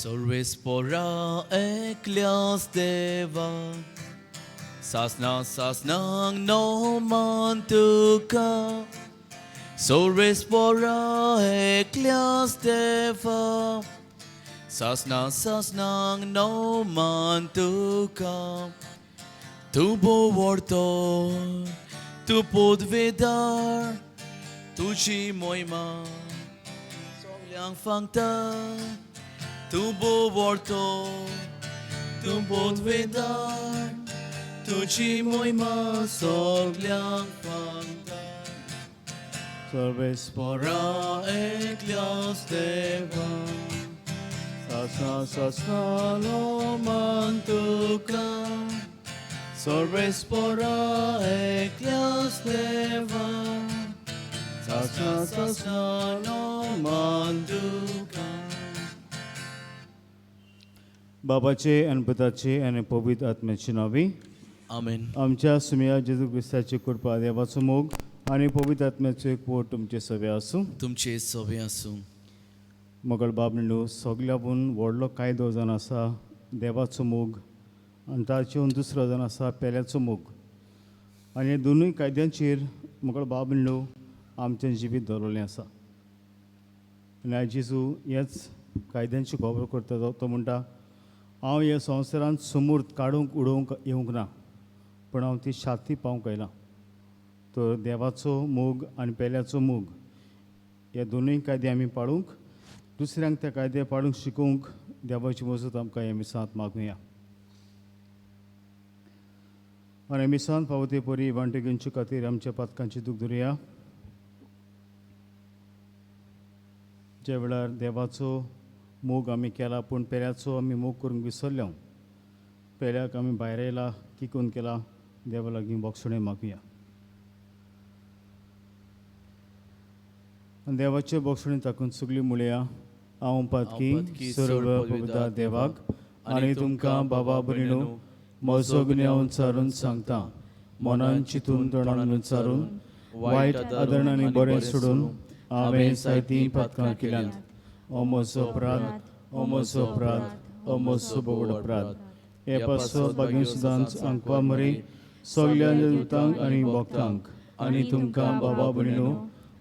Sorvespora eklias deva, sasnang no mantuka. Sorvespora eklias deva, sasnang no mantuka. Tu povorto, tu podvedar, tu ci moima, sogliang fangta. Tu povorto, tu podvedar, tu ci moima, sogliang fangta. Sorvespora eklias deva, sasna no mantuka. Sorvespora eklias deva, sasna no mantuka. बाबाचे आणि पुताचे आणि पवित्र आत्म्याची नावे Amen. आमच्या सुमिया जेजू क्रिस्ताची कृपा देवाचो मोग आणि पवित्र आत्म्याचे पोट तुमचे सवे आसूं. तुमचे सवे आसूं. मोगळ बाब न्हू सगळ्यापून व्हडलो कायदो जावन आसा देवाचो मोग आनी ताचेर दुसरो जावन आसा पेल्याचो मोग. आनी हे दोनूय कायद्यांचेर मोगळ बाब न्हू आमचें जिवीत दवरलें आसा. आनी आयज जेजू हेच कायद्यांची खबर करता तो म्हणटा हांव ह्या संवसारांत समूर्त काडूंक उडोवंक येवंक ना, पूण हांव ती शांती पावंक आयलां. तर देवाचो मोग आनी पेल्याचो मोग हे दोनूय कायदे आमी पाळूंक, दुसऱ्यांक ते कायदे पाळूंक शिकोवंक देवाची मजत आमकां हे मिसांत मागुया. आनी मिसांत पावते परी वांटे घेवचे खातीर आमच्या पातकांची दूख धरुया. ज्या वेळार देवाचो मोग आमी केला पूण पेल्याचो आमी मोग करूंक विसरल्या, पेल्याक आमी भायर येयला किकून केला, देवा लागीं बोगसणे मागुया. आनी देवाचे बोगसणे ताकून सगळीं म्हणुया. हांव पातकी सर्व पवित्र देवाक आनी तुमकां बाबा भयणो म्हजो गुन्यांव उंचारून सांगता. मनान चिंतून तोंडान उंचारून वायट आदरण आनी बरें सोडून हांवें जायतीं पातकां केल्यांत. ओ म्हजो अपराध, ओ म्हजो अपराध, ओ म्हजो बोगड अपराध. हे पासो बागीं सुदांच आंकवा मरे सगळ्या दूतांक आनी भक्तांक आनी तुमकां बाबा भयणो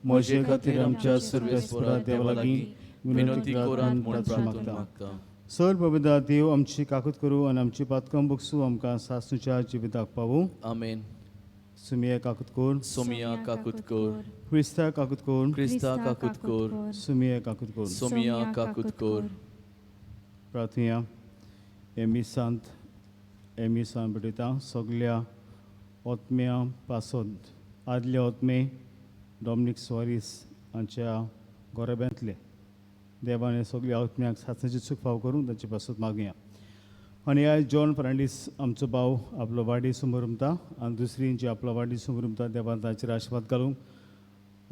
म्हजे खातीर आमच्या सर्वेस्परा देवा लागीं विनंती करात म्हूण मागता. सर पवित्र देव आमची काकूत करूं आनी आमची पातकां बगसूं आमकां सासणूच्या जिविताक पावूं. Amen. सुमिया काकूत कोर, Somia kakutkor. क्रिस्ता काकूत कोर, Krista kakutkor. सुमिया काकूत कोर. Somia kakutkor. प्रार्थया एमी सांत बटयता सगळ्या ओतम्या पासोद आदले ओतमे डॉमिनिक सुवारीस हांच्या गोरब्यांतले देवान हे सगळ्या ओतम्याक सासणाची चूक फाव करून तांचे पासत मागुया. आनी आयज जॉन फर्नांडीस आमचो भाव आपलो वाडी समोर उमता आनी दुसरी जी आपलो वाडी समोर उमता देवान तांचेर आशिर्वाद घालूंक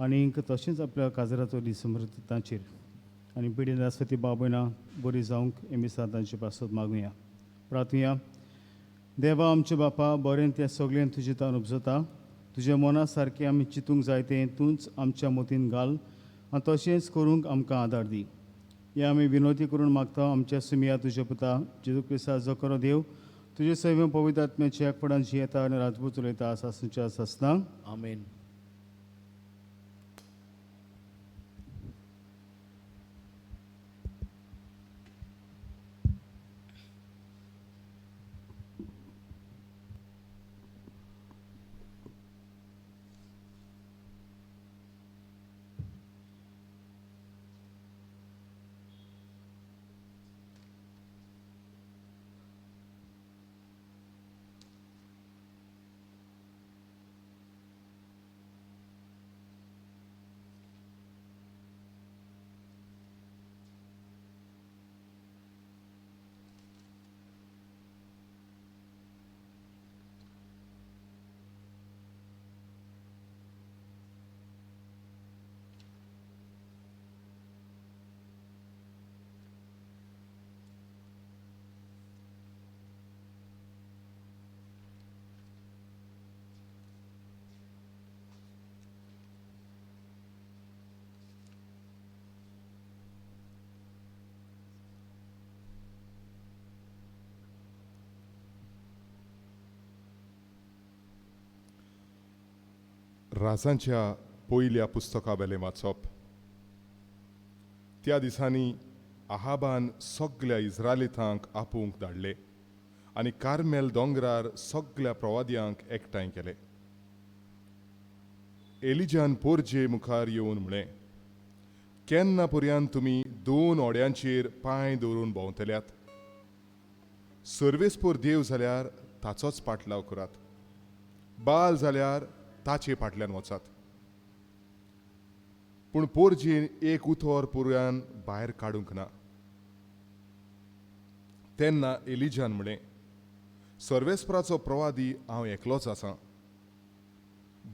आनी तशेंच आपल्या काजराचो दीस समोर तांचेर आनी पिढी आसता ती बाबयना बरी जावंक एमिसा तांचे पासत मागुया. प्रार्थया देवा आमचे बापा बरें तें सगळें तुजें तान उपजता. तुज्या मना सारकें आमी चिंतूंक जाय तें तूंच आमच्या मतीन घाल आनी तशेंच करूंक आमकां आदार दी. हे आमी विनोती करून मागता आमच्या सुमिया तुजे पुता जेजू क्रिस्ताचो करो देव तुजे सैव पवित्र आत्म्याच्या एकपडान जियेता आनी राजपूत उलयता सासणूच्या सासना. Amen. राजांच्या पयल्या पुस्तका वेलें वाचप. त्या दिसांनी आहाबान सगळ्या इस्रायलितांक आपूंक धाडले आनी कार्मेल दोंगरार सगळ्या प्रवाद्यांक एकठांय केले. एलिजान पोरजे मुखार येवन म्हळें, केन्ना पर्यंत तुमी 2 ओड्यांचेर पांय दवरून भोंवतल्यात? सर्वेस्पोर देव जाल्यार ताचोच पाटलाव करात, बाल जाल्यार ताचे फाटल्यान वचात. पूण पोरजेन एक उतर पुरान भायर काडूंक ना. तेन्ना एलिजान म्हळें, सर्वेस्पराचो प्रवादी हांव एकलोच आसां,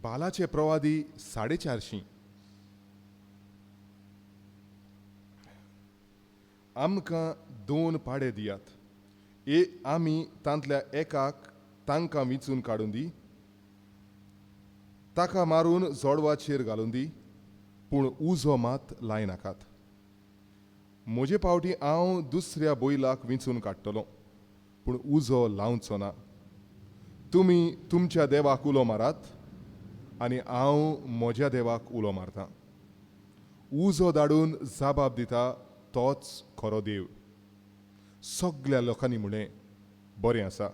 बालाचे प्रवादी 450. आमकां 2 पाडे दियात, आमी तांतल्या एकाक तांकां विंचून काडून दी, ताका मारून जोडवाचेर घालून दी, पूण उजो मात लाय नाकात. म्हजे पावटी हांव दुसऱ्या बैलाक विंचून काडटलों, पूण उजो लावचो ना. तुमी तुमच्या देवाक उलो मारात आनी हांव म्हज्या देवाक उलो मारतां. उजो धाडून जाबाब दिता तोच खरो देव. सगळ्या लोकांनी म्हळें, बरें आसा.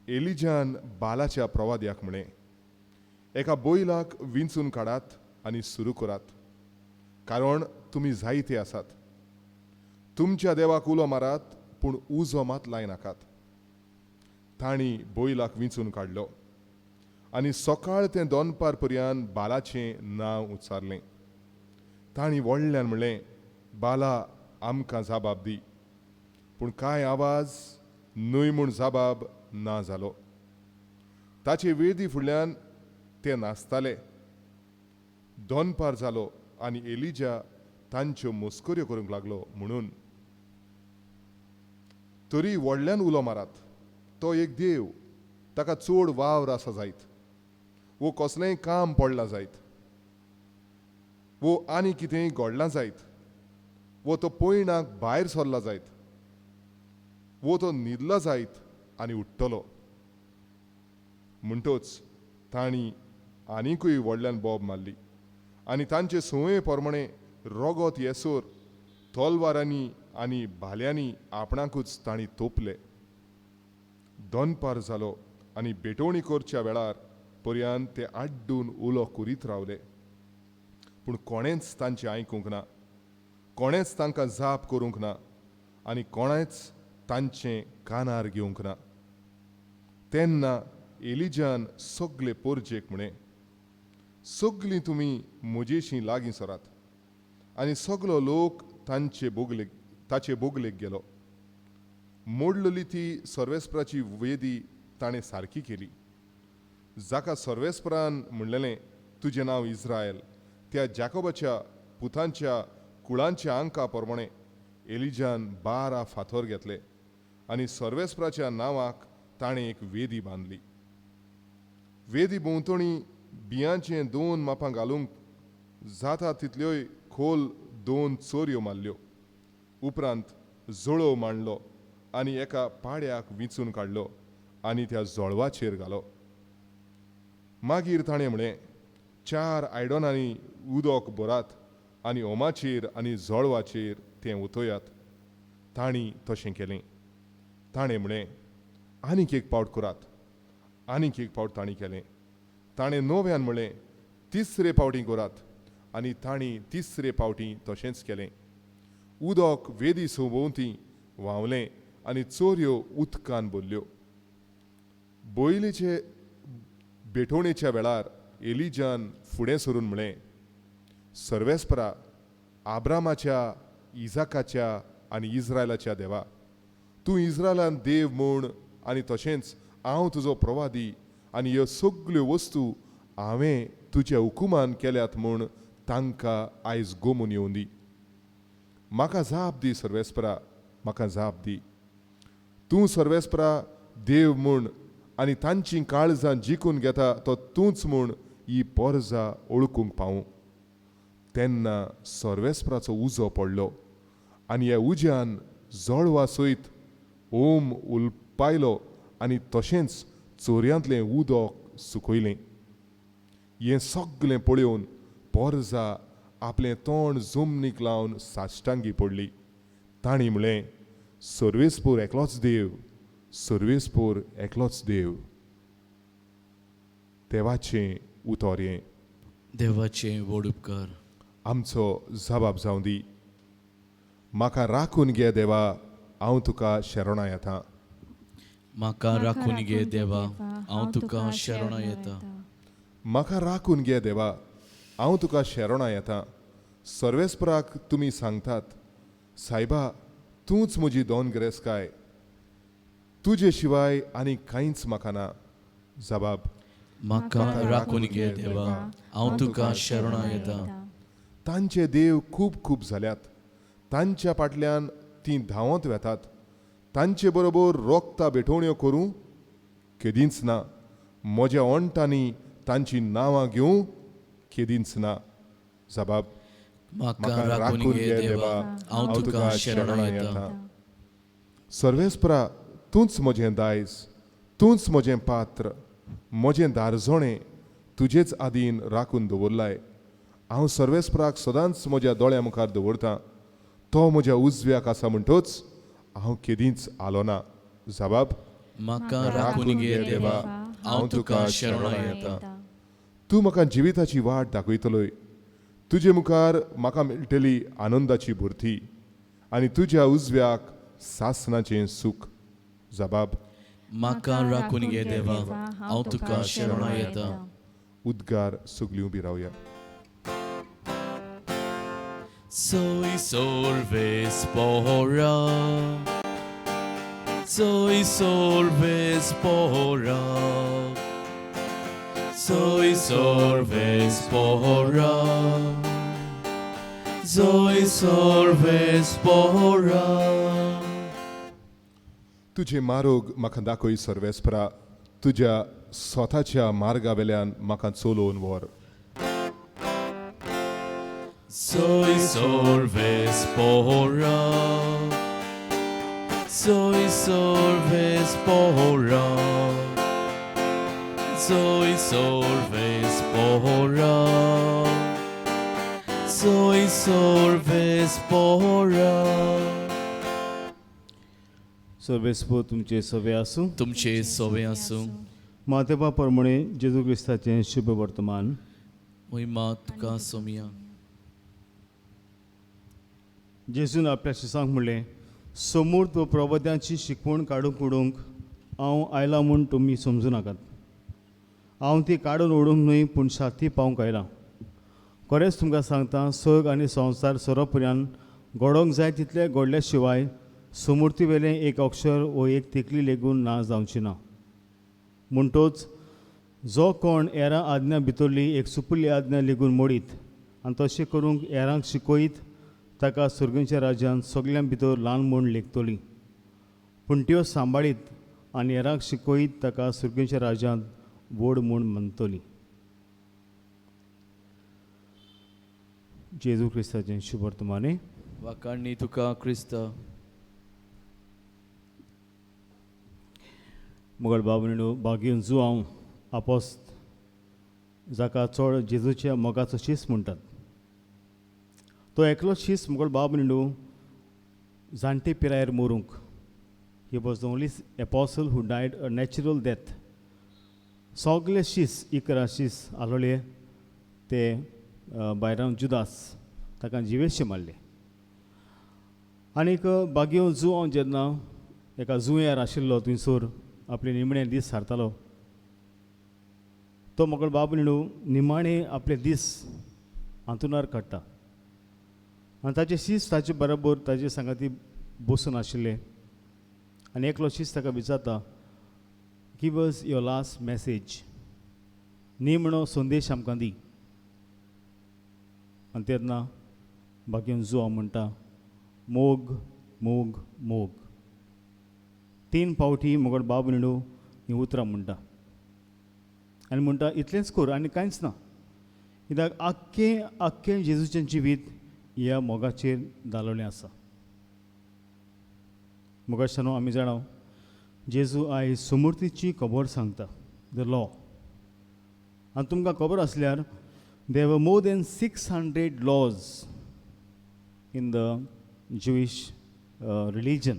एलिजान बालाच्या प्रवाद्याक म्हळें, एका बैलाक विंचून काडात आनी सुरू करात, कारण तुमी जायते आसात. तुमच्या देवाक उलो मारात, पूण उजो मात लाय नाकात. तांणी बैलाक विंचून काडलो आनी सकाळ ते दोनपार पर्यंत बालाचें नांव उच्चारलें. तांणी व्हडल्यान म्हणलें, बाला आमकां जाबाब दी. पूण कांय आवाज न्हय म्हूण जाबाब ना जालो. ताचे वेदी फुडल्यान ते नाचताले. दोनपार जालो आनी एलिजा तांच्यो मस्कऱ्यो करूंक लागलो म्हणून. तरी व्हडल्यान उलो मारात, तो एक देव, ताका चड वावर आसा जायत, वो कसलेंय काम पडलां जायत, वो आनी कितेंय घडलां जायत, वो तो पयणाक भायर सरला जायत, वो तो न्हिदला जायत आनी उठ्ठलो. म्हणटच तांणी आनीकूय व्हडल्यान बोब मारली आनी तांचे सुये प्रमाणे रोगत येसोर तलवारांनी आनी भाल्यांनी आपणाकूच तांणी तोपले. दोनपार जालो आनी भेटवणी करच्या वेळार पर्यंत ते आड्डून उलो करीत रावले, पूण कोणेंच तांचें आयकूंक ना, कोणेंच तांकां जाप करूंक ना आनी कोणेंच तांचें कानार घेवंक ना. तेन्ना एलिजान सगळे पोरजेक म्हळें, सगळीं तुमी म्हजेशीं लागीं सरात. आनी सगलो लोक ताचे बोगलेक गेलो. मोडलेली ती सर्वेस्पराची वेदी ताणें सारकी केली. जाका सर्वेस्परान म्हणलेलें, तुजें नांव इस्रायल, त्या जाकोबाच्या पुतांच्या कुळांच्या अंका प्रमाणे एलिजान 12 फातर घेतले आनी सर्वेस्पराच्या नांवाक ताणें एक वेदी बांदली. वेदी भोंवतणी बियांचें 2 मापां घालूंक जाता तितल्योय खोल 2 चोरयो मारल्यो. उपरांत जळोव मांडलो आनी एका पाड्याक विंचून काडलो आनी त्या जळवाचेर घालो. मागीर ताणें म्हळें, 4 आयदनांनी उदक भरात आनी होमाचेर आनी जळवाचेर तें ओतयात. तांणी तशें केलें. ताणें म्हळें, आनीक एक पावट करात. आनीक एक पावट तांणी केलें. ताणें नव्यान म्हळें, 3रे पावटी करात. आनी तांणी 3रे पावटी तशेंच केलें. उदक वेदी सभोवतीं व्हांवलें आनी चोरयो उदकान भरल्यो. बैलीचे भेटवणेच्या वेळार एलिजान फुडें सरून म्हळें, सर्वेस्परा, आब्रामाच्या, इजाकाच्या आनी इस्रायलाच्या देवा, तूं इस्रायलान देव म्हूण आनी तशेंच हांव तुजो प्रवादी आनी ह्यो सगल्यो वस्तू हांवें तुज्या हुकुमान केल्यात म्हूण तांकां आयज गोमून येवं दी. म्हाका जाप दी सर्वेस्परा, म्हाका जाप दी. तूं सर्वेस्परा देव म्हूण आनी तांचीं काळजां जिखून घेता तो तूंच म्हूण ही पोरजां ओळखूंक पावूं. तेन्ना सर्वेस्पराचो उजो पडलो आनी ह्या उज्यान जळवा सयत ओम उलपायलो आनी तशेंच चोरयांतलें उदक सुकयलें. हें सगळें पळयोवन पोरजा आपलें तोंड जमनीक लावन साश्टांगी पडली. ताणी म्हळें, सर्वेस्पोर एकलोच देव, सर्वेस्पोर एकलोच देव. देवाचें उतर हें. देवाचें व्हड उपकार. आमचो जबाब जावं दी. म्हाका राखून घे देवा, हांव तुका शरणा येतां. म्हाका राखून घे देवा, हांव तुका शरणा येता. म्हाका राखून घे देवा, हांव तुका शरणा येतां. सर्वेस्पराक तुमी सांगतात, सायबा तूंच म्हजी दोनगरेस्काय, तुजे शिवाय आनी कांयच म्हाका ना. जबाब, म्हाका राखून घे देवा, हांव तुका शरणा येता. तांचे देव खूब खूब जाल्यात. तांच्या फाटल्यान तीं धांवत वेतात. तांचे बरोबर रोगता बेठोवण्यो करूं केदींच ना. म्हज्या ओंटांनी तांची नांवां घेवं केदींच ना. जबाब, म्हाका राखून घे देवा, हांव तुका शरणा येता. सर्वेस्परा तूंच म्हजें दायज, तूंच म्हजें पात्र, म्हजें दारजोणें तुजेच आदीन राखून दवरलाय. हांव सर्वेस्पराक सदांच म्हज्या दोळ्या मुखार दवरतां. तो म्हज्या उजव्याक आसा म्हणटच हांव केदींच आलो ना. जबाब, म्हाका राखून घे देवा, हांव तुका शरणा येता. तूं म्हाका जिविताची वाट दाखयतलोय. तुजे मुखार म्हाका मेळटली आनंदाची भुरती आनी तुज्या उजव्याक सासणाचें सूख. जबाब, म्हाका राखून घे देवा, हांव तुका शरणा येता. उद्गार सगळीं उबी रावया. Soy solvespora, soy solvespora, soy solvespora, soy solvespora. तुजे मार्ग म्हाका दाखय सर्वेस्परा. तुज्या स्वताच्या मार्गा वेल्यान म्हाका चलोवन व्हर. Soy solvespora, soy solvespora, soy solvespora, soy solvespora. सर्वेस्पोर तुमचे सवे आसूं. तुमचे सोवे आसूं. मातेपा प्रमाणे जेजू क्रिस्ताचें शुभ वर्तमान. महिमा तुका सोमिया. जेजून आपल्या शिसांक म्हणलें, समूर्त व प्रबोध्यांची शिकवण काडूंक उडोवंक हांव आयलां म्हूण तुमी समजूं नाकात. हांव ती काडून उडोवंक न्हय पूण शांती पावंक आयलां. खरेंच तुमकां सांगता, सग आनी संवसार सोरोपर्यंत घडोवंक जाय तितले घडले शिवाय समृती वेलें एक अक्षर वो एक तिकली लेगून ना जावची ना. म्हणटच जो कोण हेरां आज्ञा भितरली एक सुपुल्ली आज्ञा लेगून मोडीत आनी तशें करूंक हेरांक शिकयत, ताका सुर्गेच्या राज्यांत सगळ्यां भितर ल्हान म्हूण लेखतली. पूण त्यो सांबाळीत आनी हेरांक शिकयत ताका सुर्गेच्या राज्यांत व्हड म्हूण मानतली. जेजू क्रिस्ताचें शुभ वर्तमाने. वाकाडणी तुका क्रिस्ता. मुगळ बाबणीनो, बागेन जो हांव आपोस्त जाका चड जेजूच्या मोगाचो शीस म्हणटात. तो एकलो शीस मुगळ बाबणीनो जाणटे पिरायेर मरूंक. He was the only apostle who died a natural death. सगळे शीस 11 शीस आलोले ते भायरान जुदास ताका जिवेशी मारले. आनीक बागेन जो हांव जेन्ना एका जुंयार आशिल्लो थंयसर आपले निमणे दीस सारतालो, तो मोगळ बाबणीनो निमाणे आपले दीस हांतुनार काडटा. आनी ताचे शीस ताचे बरोबर ताचे सांगाती बसून आशिल्ले. आनी एकलो शीस ताका विचारता, give us your last message. निमणो संदेश आमकां दी. आनी तेन्ना बागेन जो हांव म्हणटा, मोग मोग मोग. 3 फावटी मुगळ बाबणीनो ही उतरां म्हणटा आनी म्हणटा इतलेंच कर आनी कांयच ना. कित्याक आख्खें जेजूचें जिवीत ह्या मोगाचेर दालोलें आसा. मोगाच्यानो आमी जाणाव, जेजू आयज समृद्धीची खबर सांगता, द लॉ. आनी तुमकां खबर आसल्यार there were more than 600 laws in the Jewish religion.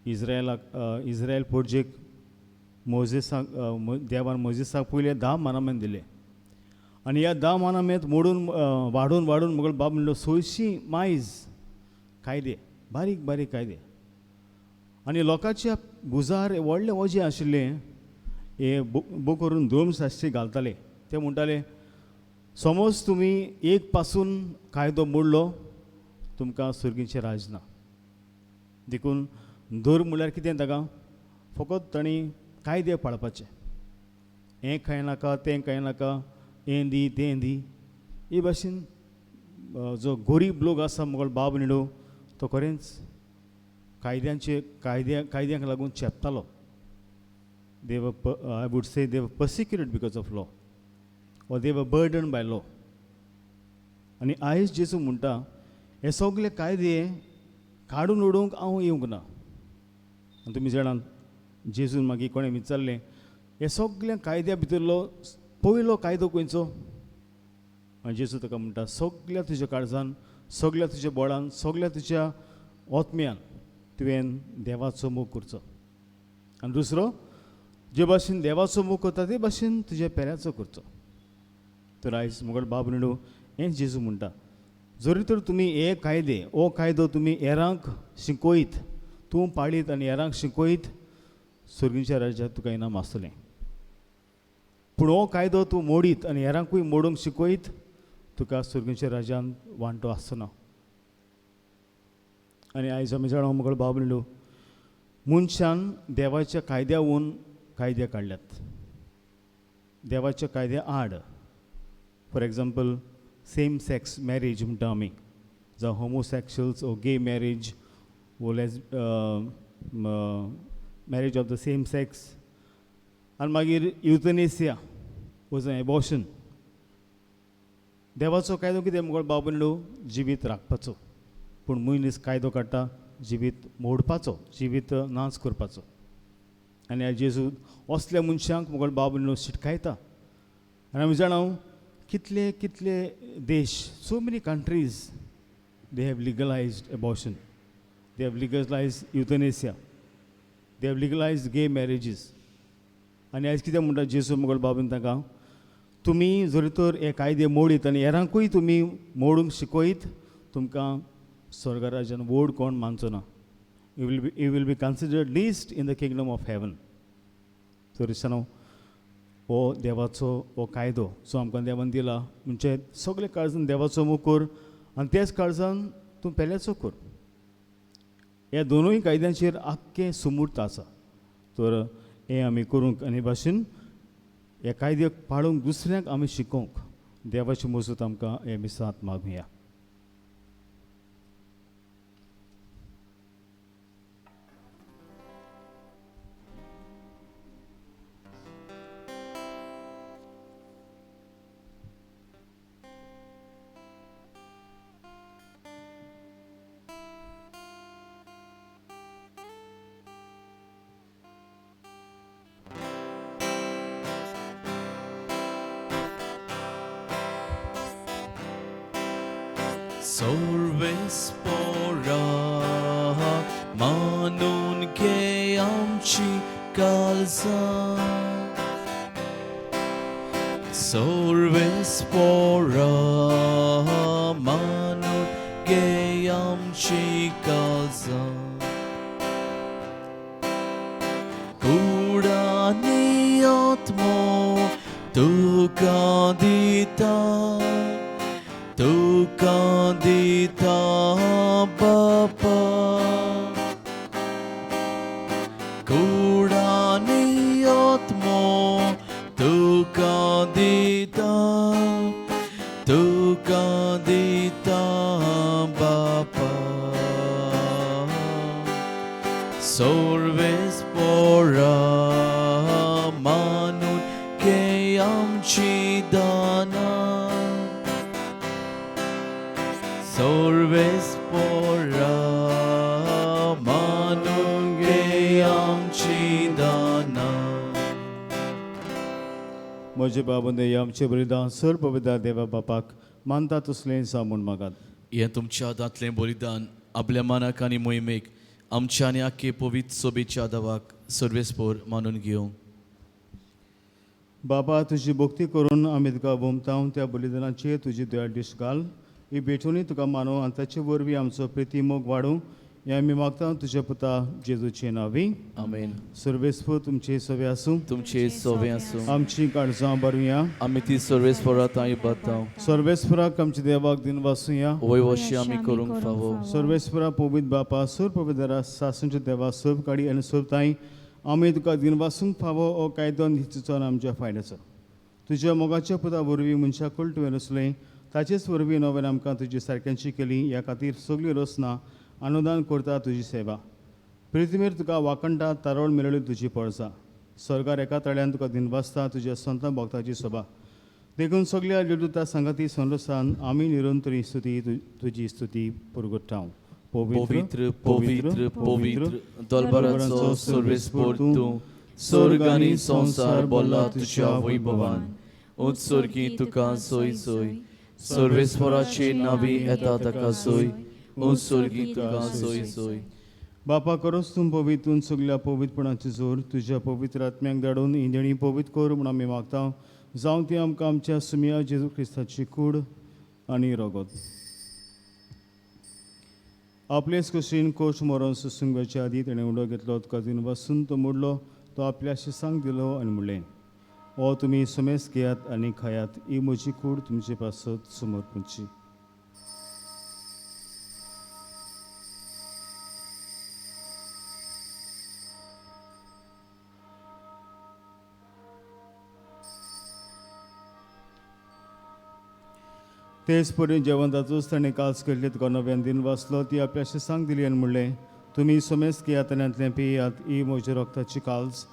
Israel पोरजेक मोजेसाक देवान मोजेसाक पयले 10 मानामेंट दिले आनी ह्या 10 मानामेंट मोडून वाडून मुगल बाब म्हणलो 600 मायज कायदे बारीक बारीक कायदे आनी लोकांच्या गुजार व्हडले वजे आशिल्ले हे बूक करून धूम साश्टी घालताले ते म्हणटाले समज तुमी एक पासून कायदो मोडलो तुमकां सुर्गीचें राज ना देखून धर्म म्हळ्यार कितें ताका फकत तांणी कायदे पाळपाचे हें खायनाका तें खायनाका हें दी तें दी हे भाशेन जो गरीब लोक आसा मुगल बाब निडू तो खरेंच कायद्यांक लागून चेपतालो they were I would say they were persecuted because of law or they were burdened by law. आनी आयज जेसू म्हणटा हे सगळे कायदे काडून उडोवंक हांव येवंक ना आनी तुमी जाणात जेजून मागीर कोणें विचारलें हे सगळ्या कायद्या भितरलो पयलो कायदो खंयचो आनी जेजू ताका म्हणटा सगळ्या तुज्या काळजान सगळ्या तुज्या बोळान सगळ्या तुज्या ओतम्यान तुवें देवाचो मोग करचो आनी दुसरो जे भाशेन देवाचो मोग करता ते भाशेन तुज्या पेऱ्याचो करचो तर आयज मुगल बाब निडू हें जेजू म्हणटा जरी तर तुमी हे कायदे हो कायदो तुमी हेरांक शिकोयत तूं पाळीत आनी हेरांक शिकोयत सुर्गीच्या राज्यांत तुका इनाम आसतलें पूण हो कायदो तूं मोडीत आनी हेरांकूय मोडूंक शिकोयत तुका सुर्गीच्या राज्यांत वांटो आसना आनी आयज आमी जाणा मुगल बाब निडू मनशान देवाच्या कायद्यावून कायदे काडल्यात देवाच्या कायद्या आड for example same sex marriage म्हणटा आमी जावं होमोसेक्शुअल्स ओ गे मॅरेज वो marriage of the same sex आनी मागीर युथनेसिया वॉज एन एबॉर्शन देवाचो कायदो कितें मुगळ बाब निडू जिवीत राखपाचो पूण मनीस कायदो काडटा जिवीत मोडपाचो जिवीत नाच करपाचो आनी आज जेजू असल्या मनशांक मुगळ बाब निडू शिटकायता आनी आमी जाणां कितले कितले देश so many countries they have legalised abortion they have legalised euthanasia they have legalised gay marriages आनी आयज कितें म्हणटा जेजू मुगळ बाबीन ताका तुमी जरी तर हे कायदे मोडीत आनी हेरांकूय तुमी मोडूंक शिकोयत तुमकां स्वर्ग राज्यान व्हड कोण मानचो ना you will be considered least in the kingdom of heaven. So रिसानो हो देवाचो हो कायदो जो आमकां देवान दिला म्हणजे सगळे काळजान देवाचो मोग कर आनी तेच काळजान तूं पेल्याचो कर ह्या दोनूय कायद्यांचेर आख्खें सुमूर्त आसा तर हें आमी करूंक आनी भाशेन हे कायदे पाळूंक दुसऱ्यांक आमी शिकोवंक देवाची मजत आमकां हे मिसांत मागुया. Sorvespora manon ke amchi kalza Sorvespora manon ke amchi kalza Kudani atmo tuka dita तुका दिता बापा कुडानी आत्मो तुका दिता बापा Sorvespora मानून के आमची दाना Sorvespora manon ke amchi dana म्हजे बाबंदे आमचे बलिदान सर पवित्र देवा बापाक मानता तसलें जावून मागात. हें तुमच्या हातांतलें बलिदान आपल्या मनाक आनी मोहिमेक आमच्या आनी आख्खे पवित्र सोबेच्या दावाक सर्वेस्पोर मानून घेवं. बाबा तुजी भक्ती करून आमी तुका भोमताव त्या बलिदानाचेर तुजी दया दिश घाल. ही भेटूनय तुका मानो आनी ताचे वरवीं आमचो प्रिती मोग वाडूं हें आमी मागता तुज्या पुता जेजूचे नांवी. आमेन. सर्वेस्पूर तुमचे सवे आसूं. तुमचे सोबे आसूं. आमची काळजां बरुया. आमी ती सर्वेस्पोरांत इबाताव. सर्वेस्पुराक आमच्या देवाक दिन वासूया. वयवशी आमी करूंक फावो. सर्वेस्पुरा पवित्र बापा सुर पवित्र सासूंच्या देवा सोब काडी आनी सोबताय आमी तुका दिन वासूंक फावो हो कायदो निचून आमच्या फायद्याचो. तुज्या मोगाच्या पुता वरवीं मनशाकूल तुवें रचलें ताचेच वरवीं नव्यान आमकां तुजी सारक्यांची केली. ह्या खातीर सगळीं रचना अनुदान करता तुजी सेवा. पृथ्वीर तुका वाकणटा तारोळ मेळ्ळी तुजी पळसा. स्वर्गार एका तळ्यान तुका दिन वाजता तुज्या संत भक्ताची सभा. देखून सगळ्या देवदूता संगती संरसान आमी निरंतरी स्तुती तुजी स्तुती पुरगटाव. पवित्र पवित्र पवित्र दलबराचो सर्वेस्पोर तूं स्वर्ग आनी संसार बोल्ला तुज्या वैभवान. उत्सर्गी तुका सोय सोय सर्वेस्पोराचे नावी येता ताका सोय. उत्सर्गी तुका सोय सोय. बापा करोस तूं पवितून सगळ्या पवित्रपणाची जोर तुज्या पवित्र आत्म्याक धाडून ही देणी पवित्र कर म्हूण आमी मागता. जावं ती आमकां आमच्या सुमिया जेजू क्रिस्ताची कूड आनी रगत. आपलेच कशीन कोश मरोन सुसंगाच्या आदी ताणें उडो घेतलो तुका दिन वासून तो मोडलो. तो आपल्या शिसांक दिलो आनी म्हणलें हो तुमी समेस घेयात आनी खायात. ही म्हजी कूड तुमचे पासत समर्पूंची. तेच परी जेवण ताचोच ताणें कास केल्ली तुका नव्यान दिन वाचलो. ती आपल्या शिसांक दिली आनी म्हणलें तुमी समेस घेयात आनी यांतलें पियात. ही म्हज्या रक्ताची काल्स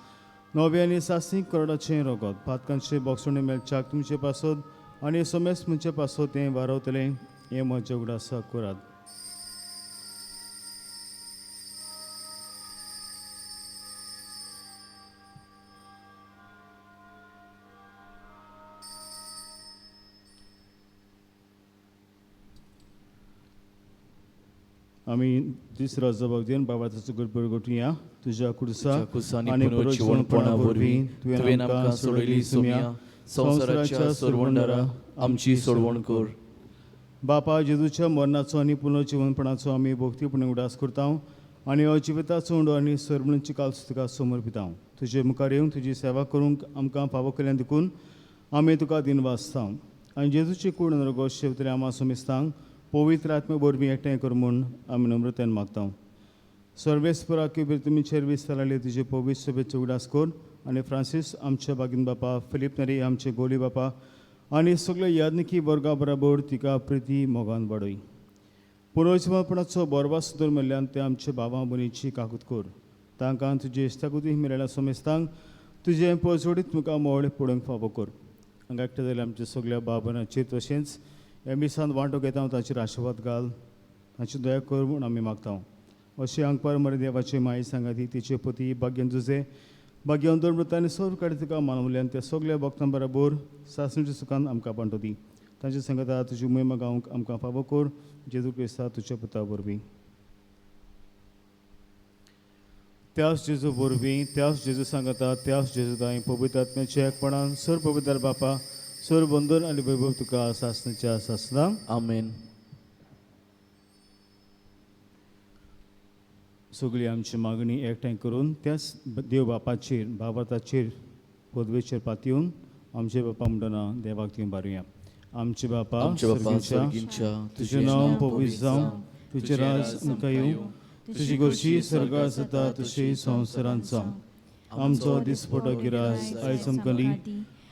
नवे आनी सासीक करडाचें रगत. पातकांचे बोगसणे मेलच्याक तुमचे पासत आनी समेस म्हणचे पासत तें वारवतलें. हें म्हजें उगडासा करात. आमी तिसरो जबाब दिवन बाबाचो गुडबड गोटुया. तुज्या कुडसा आनी पुनर्जीवणपणा वरवीं तुवें आमकां सोडयली सुम्या संवसाराच्या सोडवणदारा आमची सोडवण कर. बापा जेजूच्या मरणाचो आनी पुनर्जीवणपणाचो आमी भोक्तीपणे उडास करता आनी हो जिविताचो उंडो आनी सरमणीची काल्स तुका समर्पिता. तुजे मुखार येवन तुजी सेवा करूंक आमकां फावो केल्ल्यान देखून आमी तुका दिन वाचता. आनी जेजूची कूड रगत शेवतले आमा समिस्तांक पवित्र आत्मे वरवीं एकठांय कर म्हूण आमी नम्रतेन मागता. सर्वेस्परा किबीर तुमीचेर विस्तारले तुजे पवित्र सभेचो उडास कर आनी फ्रांसीस आमच्या बागीन बापा फिलीप नरी आमचे गोली बापा आनी सगळे यादनिकी वर्गा बराबर तिका प्रिती मोगान वाडय. पुनर्जीवणपणाचो बरवास सुदर मेल्ल्यान ते आमच्या भावां भयणीची काकूत कर. तांकां तुजे इश्टाकुती मेळ्ळ्या समेस्तांक तुजें पळसोडीत मुखार मोळ पडोवंक फावो कर. हांगा एकठांय जाल्यार आमच्या सगळ्या भावनांचेर तशेंच एमिसान वांटो घेता ताचेर आशिर्वाद घाल. ताची दया कर म्हूण आमी मागता. अशें आंगपार मरे देवाचे माई सांगाती तिचे पती भाग्यन जुजे भाग्यन दोन मृतांनी सर काडी तुका मानवल्यान त्या सगळ्या भक्तां बरोबर सासणेच्या सुखान आमकां पांटो दी. तांचे सांगता तुजी मोहिमा गावंक आमकां फावो कर. जेजू क्रिस्ता तुज्या पुता वरवीं. त्याच जेजू वरवीं त्याच जेजू सांगता त्याच जेजू दाय पवित्र आत्म्याच्या एकपणान सर पवित्र बापा सर बंदन आनी वैभव तुका सासणेच्या सासना. आमेन. सगळी आमची मागणी एकठांय करून त्याच देव बापाचेर भावार्थाचेर पदवेचेर पातयेवन आमचे बापा म्हणटना देवाक ती बारुया. आमचे बापा सर्गींच्या तुजें नांव पवित्र जावं. तुजें राज आमकां येवं. तुजी गोशी स्वर्गार जाता तशी संवसारांत जावं. आमचो दिसपटो गिरास आयज आमकां दी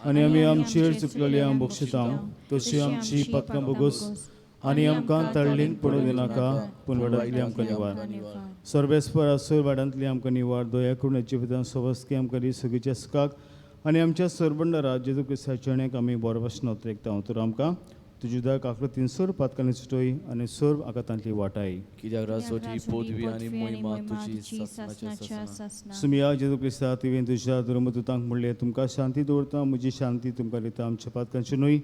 आनी आमी आमचेर चुकलेल्यांक बक्षिता तशी आमची पातकां बोगोस आनी आमकां ताळ्ळेंक पडूं दिनाका पूण वाडांतली आमकां निवार. सर्वेस्पर आसर वाडांतली आमकां निवार. दया करून जिवितांत सवस्की आमकां दी सगळीच्या सुखाक आनी आमच्या सरबंडारा जेजू क्रिस्ताच्या आमकां आमी बरो भाशेन उतरेकता. तर आमकां तुजी उदक आकृतीन सर्व पातकांनी सुटोय आनी सर्व आकातांतली वाटाय कित्याक रासोटी पदवी आनी महिमा तुजी सासणाच्या आसना सुमिया जेजू क्रिस्ता तुवें तुज्या धर्मदुतांक म्हणलें तुमकां शांती दवरता म्हजी शांती तुमकां दिता आमच्या पातकांची न्हय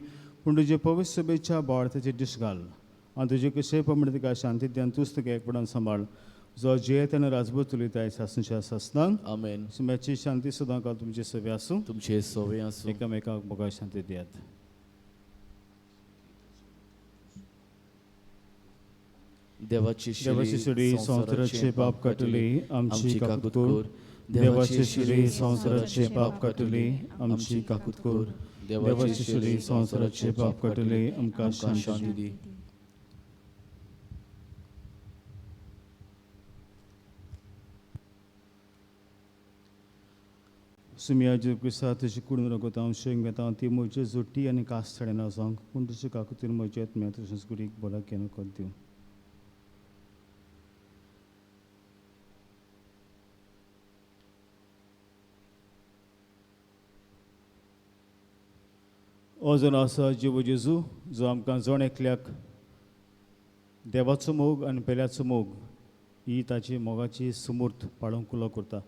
पूण तुजे पवित्र सभेच्या बाळाचे दिश घाल आनी तुजे कशें प्रमाणे तिका शांती दियान तूंच तुका एकपणान सांबाळ जो जयत आनी राजभर चलयताय सासणाच्या सासणांक आमेन सुम्याची शांती सदां काल तुमचे सभे आसूं तुमचे सवय आसूं एकामेकाक मोगाळ शांती दियात देवाची शिडी संवसाराचे पाप काटली आमची काकूत कोर देवाची शिडी संवसाराचे पाप काटली आमची काकूत कोर देवाची शिडी संवसाराचे पाप काटली आमकां शांती दी सुमिया जे क्रिस्ता तुजी कुडून रगोता हांव शेंग घेता ती म्हजी जोटी आनी कास्तडे ना सांग पूण तुजी काकुतीन म्हजी आत्म्या तुज्या गुडीक बरा केन्ना कर दिवं हो जण आसा जिवो जेजू जो आमकां जण एकल्याक देवाचो मोग आनी पेल्याचो मोग ही ताची मोगाची समूर्त पाळोवंक कुलो करता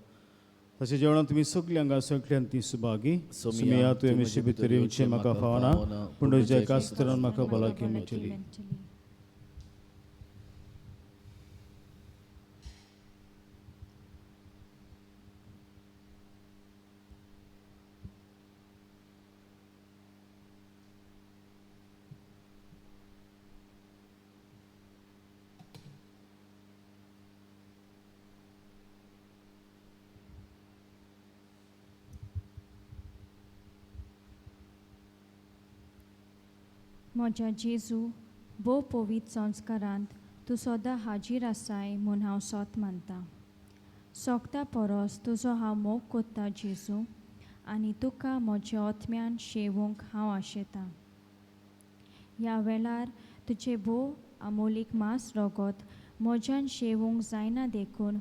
तशें जेवणां तुमी सगळीं हांगा सगळ्यान ती सुभागी सुमिया तुवें मिशी भितर येवचें म्हाका फावना पूण तुज्या एकाच तरान म्हाका भलायकी मेळटली म्हज्या जेजू भोव पवित्र संस्कारांत तूं सदां हाजीर आसाय म्हूण हांव सोत मानता सोगता परस तुजो हांव मोग कोत्ता जेजू आनी तुका म्हज्या आत्म्यान शेवूंक हांव आशेतां ह्या वेळार तुजे भोव आमोलीक मास रगत म्हज्यान शेवूंक जायना देखून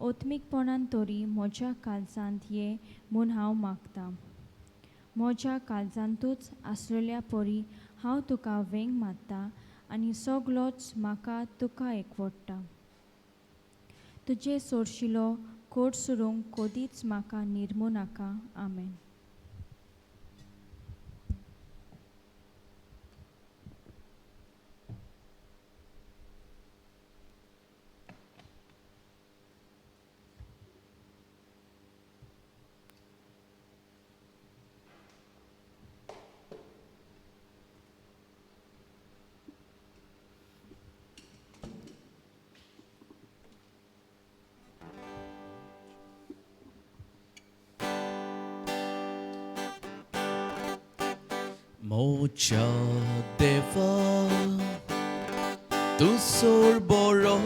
ओत्मीकपणान तरी म्हज्या काळजांत ये म्हूण हांव मागतां म्हज्या काळजांतूच आसलेल्या परी हांव तुका वेंग मारता आनी सगळोच म्हाका तुका एकवडटा तुजे सोडशिलो कोड सुरूंक कोदीच म्हाका निर्मू नाका आमेन Mocha deva tu sorboro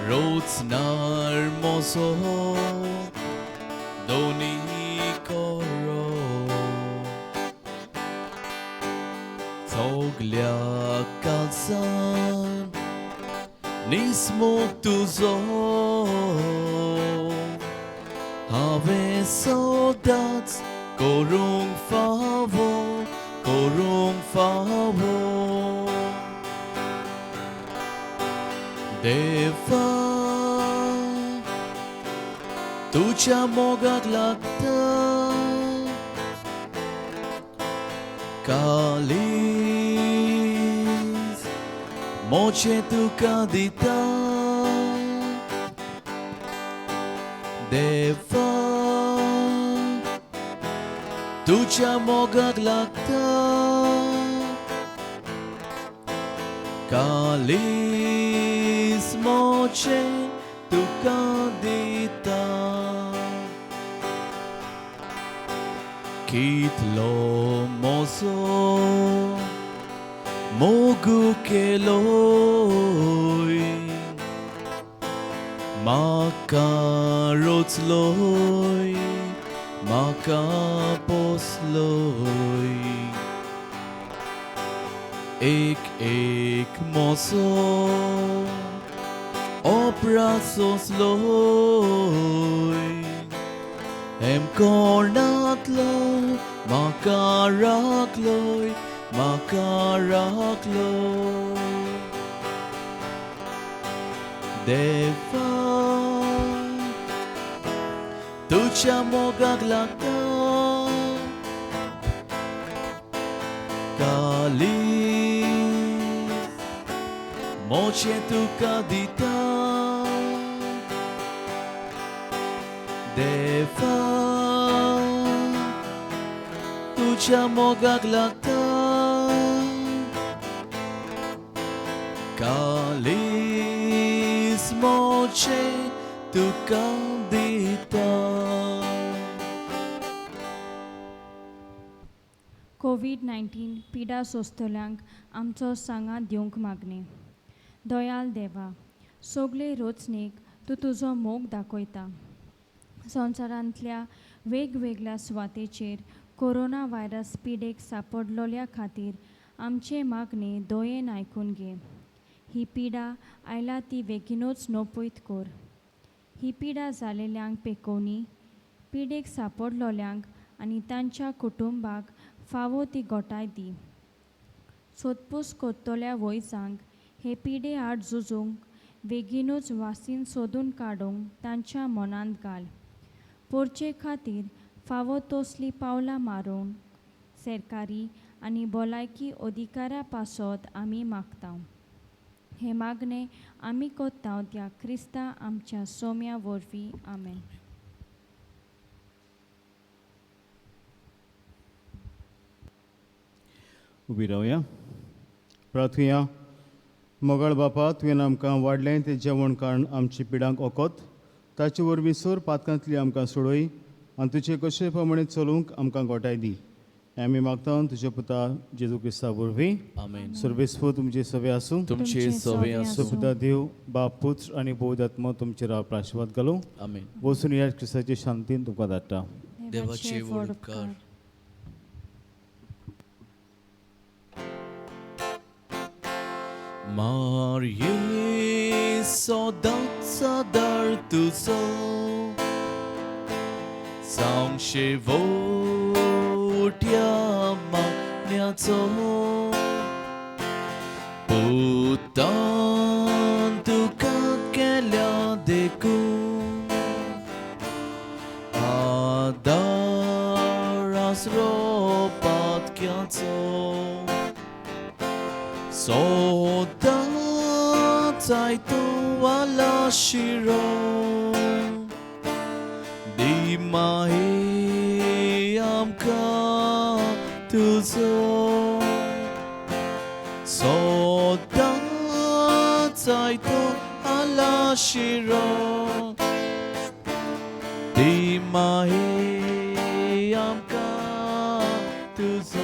Rotsnar moso doni koro Toglia kalsan nismok tu zo Have soldads korung favor Deva tuja mogak lagta Kalis moche tu kadita Deva tuja mogak lagta Kalis moche tu kadita Kitlo moso mogu keloi Maka rotzloi, maka posloi Ek moso, oprasos loi Em kornatlo, Makarakloy, makarakloy. Deva, tuya mogag lakta, kali, moche tu kadita. Deva, tuya mogag lakta, kalis moche tu kadita. कोविड-19 पिडा सोंसतल्यांक आमचो सांगात दिवंक मागणे. दयाल देवा, सगळे रोचणेक तूं तुजो मोग दाखयता. संवसारांतल्या वेगवेगळ्या सुवातेचेर कोरोना व्हायरस पिडेक सांपडलोल्या खातीर आमचे मागणे दयेन आयकून घे. ही पिडा आयला ती बेगीनूच नोपयत कर. ही पिडा जालेल्यांक पेकोवनी, पिडेक सांपडलोल्यांक आनी तांच्या कुटुंबाक फावो ती गोटाय दी. सोदपूस कोत्तोल्या वयजांक हे पिडे आड झुजूंक बेगीनूच वासीन सोदून काडूंक तांच्या मनांत घाल. पोरचे खातीर फावो तसलीं पावलां मारूंक सरकारी आनी भलायकी अधिकाऱ्या पासत आमी मागता. हे मागणे आमी कोत्तांव त्या क्रिस्ता आमच्या सोम्या वरवीं. आमेन. उबी रावया. प्रार्थुया. मोगाळ बापा, तुवें आमकां वाडलें तें जेवण कारण आमची पिडांक ओकोत. ताचे वरवीं सोर पातकांतली आमकां सोडय आनी तुजे कशे प्रमाणे चलूंक आमकां गोटाय दी. हें आमी मागता तुजे पुता जेजू क्रिस्ता वरवीं. आमेन. सर्वेस्पर तुमचे सवे आसूं. तुमचे सवे आसूं. पुता देव, बाप, पुत्र आनी पवित्र आत्मा तुमचेर आशिर्वाद घालूं. आमेन. वचून ह्या क्रिस्ताचे शांतीन तुमकां धाडटा. देवाचे व्हड उपकार. Marie sodatca dar tuzo, Sąsie wotia magniaco, Putan tuka kelia deku, Adaras ropatkiaco, Sodat to ala shiro di mahi amka tuzo. Sodat to ala shiro di mahi amka tuzo.